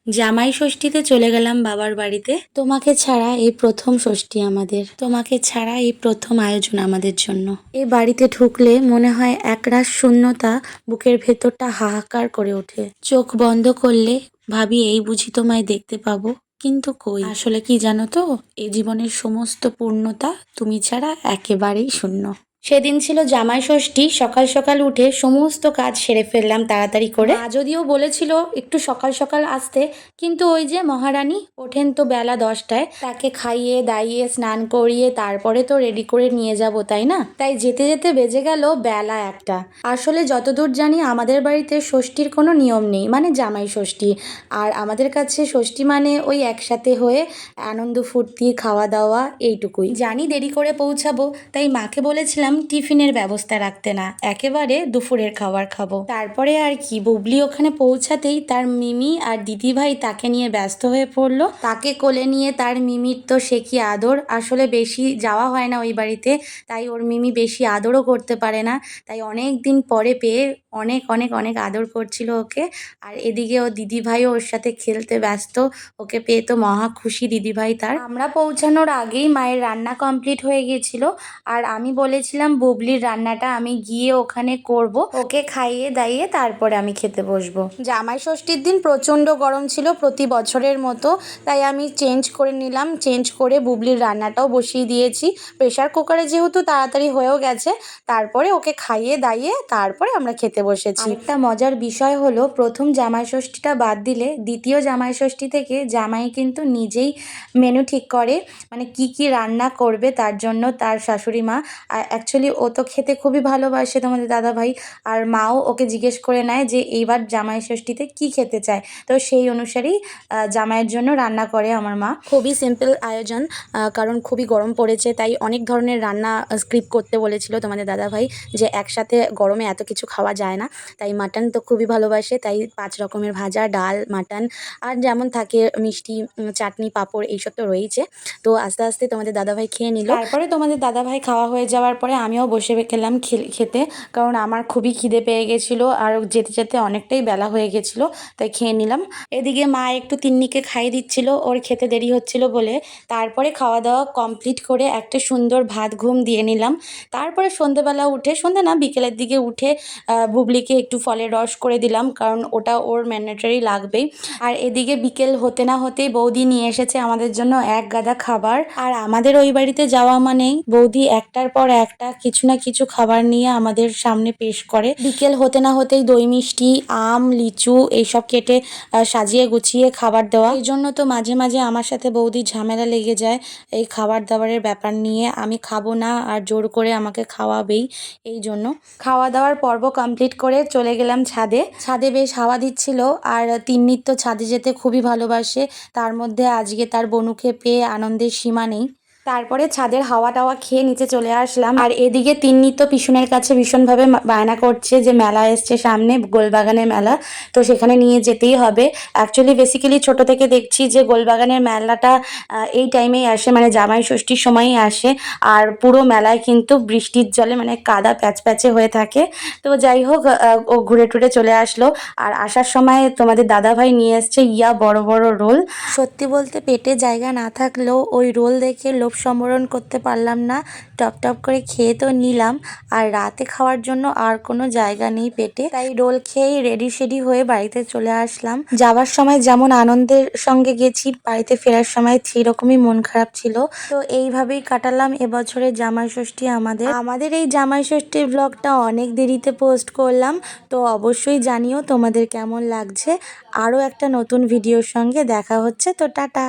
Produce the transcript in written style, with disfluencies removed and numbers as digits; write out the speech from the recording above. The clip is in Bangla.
জামাই ষষ্ঠীতে চলে গেলাম বাবার বাড়িতে। তোমাকে ছাড়া এই প্রথম ষষ্ঠী আমাদের, তোমাকে ছাড়া এই প্রথম আয়োজন আমাদের জন্য। এই বাড়িতে ঢুকলে মনে হয় একরাশ শূন্যতা বুকের ভেতরটা হাহাকার করে ওঠে। চোখ বন্ধ করলে ভাবি এই বুঝি তোমায় দেখতে পাবো, কিন্তু কই, আসলে কি জানো তো, এই জীবনের সমস্ত পূর্ণতা তুমি ছাড়া একেবারেই শূন্য। সেদিন ছিল জামাই ষষ্ঠী। সকাল সকাল উঠে সমস্ত কাজ সেরে ফেললাম তাড়াতাড়ি করে। মা যদিও বলেছিল একটু সকাল সকাল আসতে, কিন্তু ওই যে মহারানী ওঠেন তো বেলা 10টায়, তাকে খাইয়ে দাইয়ে স্নান করিয়ে তারপরে তো রেডি করে নিয়ে যাব, তাই না? তাই যেতে যেতে বেজে গেল বেলা 1টা। আসলে যতদূর জানি আমাদের বাড়িতে ষষ্ঠীর কোনো নিয়ম নেই, মানে জামাই ষষ্ঠী। আর আমাদের কাছে ষষ্ঠী মানে ওই একসাথে হয়ে আনন্দ ফুর্তি খাওয়া দাওয়া এইটুকুই। জানি দেরি করে পৌঁছাবো, তাই মাকে বলেছিলাম টিফিনের ব্যবস্থা রাখতে না, একেবারে দুপুরের খাবার খাবো। তারপরে আর কি, বুবলি ওখানে পৌঁছাতেই তার মিমি আর দিদিভাই তাকে নিয়ে ব্যস্ত হয়ে পড়লো। তাকে কোলে নিয়ে তার মিমির তো সে কি আদর। আসলে বেশি যাওয়া হয় না ওই বাড়িতে, তাই ওর মিমি বেশি আদরও করতে পারে না। তাই অনেক দিন পরে পেয়ে অনেক অনেক অনেক আদর করছিল ওকে। আর এদিকে ও দিদিভাইও ওর সাথে খেলতে ব্যস্ত। ওকে পেয়ে তো মহা খুশি দিদিভাই তার। আমরা পৌঁছানোর আগেই মায়ের রান্না কমপ্লিট হয়ে গিয়েছিল। আর আমি বলেছিলাম বুবলির রান্নাটা আমি গিয়ে ওখানে করব, ওকে খাইয়ে দাইয়ে তারপরে আমি খেতে বসবো। জামাই ষষ্ঠীর দিন প্রচণ্ড গরম ছিল প্রতি বছরের মতো, তাই আমি চেঞ্জ করে নিলাম। চেঞ্জ করে বুবলির রান্নাটাও বসিয়ে দিয়েছি প্রেশার কুকারে, যেহেতু তাড়াতাড়ি হয়েও গেছে। তারপরে ওকে খাইয়ে দাইয়ে তারপরে আমরা খেতে বসেছি। একটা মজার বিষয় হলো, প্রথম জামাই ষষ্ঠীটা বাদ দিলে দ্বিতীয় জামাই ষষ্ঠী থেকে জামাই কিন্তু নিজেই মেনু ঠিক করে, মানে কি কি রান্না করবে তার জন্য তার শাশুড়ি মা। আর অ্যাকচুয়ালি ও তো খেতে খুবই ভালোবাসে তোমাদের দাদাভাই, আর মাও ওকে জিজ্ঞেস করে নেয় যে এইবার জামাই ষষ্ঠীতে কি খেতে চায়। তো সেই অনুসারেই জামাইয়ের জন্য রান্না করে আমার মা। খুবই সিম্পল আয়োজন, কারণ খুবই গরম পড়েছে, তাই অনেক ধরনের রান্না স্ক্রিপ্ট করতে বলেছিল তোমাদের দাদাভাই, যে একসাথে গরমে এত কিছু খাওয়া যায় না। তাই মাটন তো খুবই ভালোবাসে, তাই 5 রকমের ভাজা, ডাল, মাটন, আর যেমন থাকে মিষ্টি, চাটনি, পাঁপড়, এইসব তো রয়েছে। তো আস্তে আস্তে তোমাদের দাদাভাই খেয়ে নিল। তারপরে তোমাদের দাদাভাই খাওয়া হয়ে যাওয়ার পরে আমিও বসে গেলাম খেতে, কারণ আমার খুবই খিদে পেয়ে গেছিলো আর যেতে যেতে অনেকটাই বেলা হয়ে গেছিলো, তাই খেয়ে নিলাম। এদিকে মা একটু তিন্নিকে খাইয়ে দিচ্ছিল, ওর খেতে দেরি হচ্ছিল বলে। তারপরে খাওয়া দাওয়া কমপ্লিট করে একটা সুন্দর ভাত ঘুম দিয়ে নিলাম। তারপরে সন্ধ্যেবেলা উঠে, সন্ধ্যে না বিকেলের দিকে উঠে বুবলিকে একটু ফলের রস করে দিলাম, কারণ ওটা ওর ম্যান্ডেটরি লাগবেই। আর এদিকে বিকেল হতে না হতেই বৌদি নিয়ে এসেছে আমাদের জন্য এক গাদা খাবার। আর আমাদের ওই বাড়িতে যাওয়া মানেই বৌদি একটার পর একটা কিছু না কিছু খাবার নিয়ে আমাদের সামনে পেশ করে। বিকেল হতে না হতেই দই মিষ্টি, আম, লিচু এইসব কেটে সাজিয়ে গুছিয়ে খাবার দেওয়া। এই জন্য তো মাঝে মাঝে আমার সাথে বৌদি ঝামেলা লেগে যায় এই খাবার দাবারের ব্যাপার নিয়ে। আমি খাবো না আর জোর করে আমাকে খাওয়াবেই। এই জন্য খাওয়া দাওয়ার পর্ব কমপ্লিট করে চলে গেলাম ছাদে। ছাদে বেশ হাওয়া দিচ্ছিল, আর তিন্নির তো ছাদে যেতে খুবই ভালোবাসে। তার মধ্যে আজকে তার বনুকে পেয়ে আনন্দের সীমা নেই। তারপরে ছাদের হাওয়া টাওয়া খেয়ে নিচে চলে আসলাম। আর এদিকে তিন্নি তো পিছনের কাছে ভীষণভাবে বায়না করছে যে মেলা এসছে সামনে, গোলবাগানের মেলা, তো সেখানে নিয়ে যেতেই হবে। অ্যাকচুয়ালি বেসিক্যালি ছোট থেকে দেখছি যে গোলবাগানের মেলাটা এই টাইমেই আসে, মানে জামাই ষষ্ঠীর সময়ই আসে। আর পুরো মেলায় কিন্তু বৃষ্টির জলে মানে কাদা প্যাচপ্যাচে হয়ে থাকে। তো যাই হোক, ও ঘুরে টুরে চলে আসলো। আর আসার সময় তোমাদের দাদাভাই নিয়ে এসছে বড় বড় রোল। সত্যি বলতে পেটে জায়গা না থাকলেও ওই রোল দেখে লোভ সম্বরণ করতে পারলাম না, টপ টপ করে খেয়ে তো নিলাম। আর রাতে খাওয়ার জন্য আর কোনো জায়গা নেই পেটে, তাই রোল খেয়েই রেডি সেডি হয়ে বাড়িতে চলে আসলাম। যাওয়ার সময় যেমন আনন্দের সঙ্গে গেছি, বাড়িতে ফেরার সময় সেরকমই মন খারাপ ছিল। তো এইভাবেই কাটালাম এবছরের জামাই ষষ্ঠী। আমাদের এই জামাই ষষ্ঠীর ব্লগটা অনেক দেরিতে পোস্ট করলাম, তো অবশ্যই জানিও তোমাদের কেমন লাগছে। আরও একটা নতুন ভিডিওর সঙ্গে দেখা হচ্ছে, তো টাটা।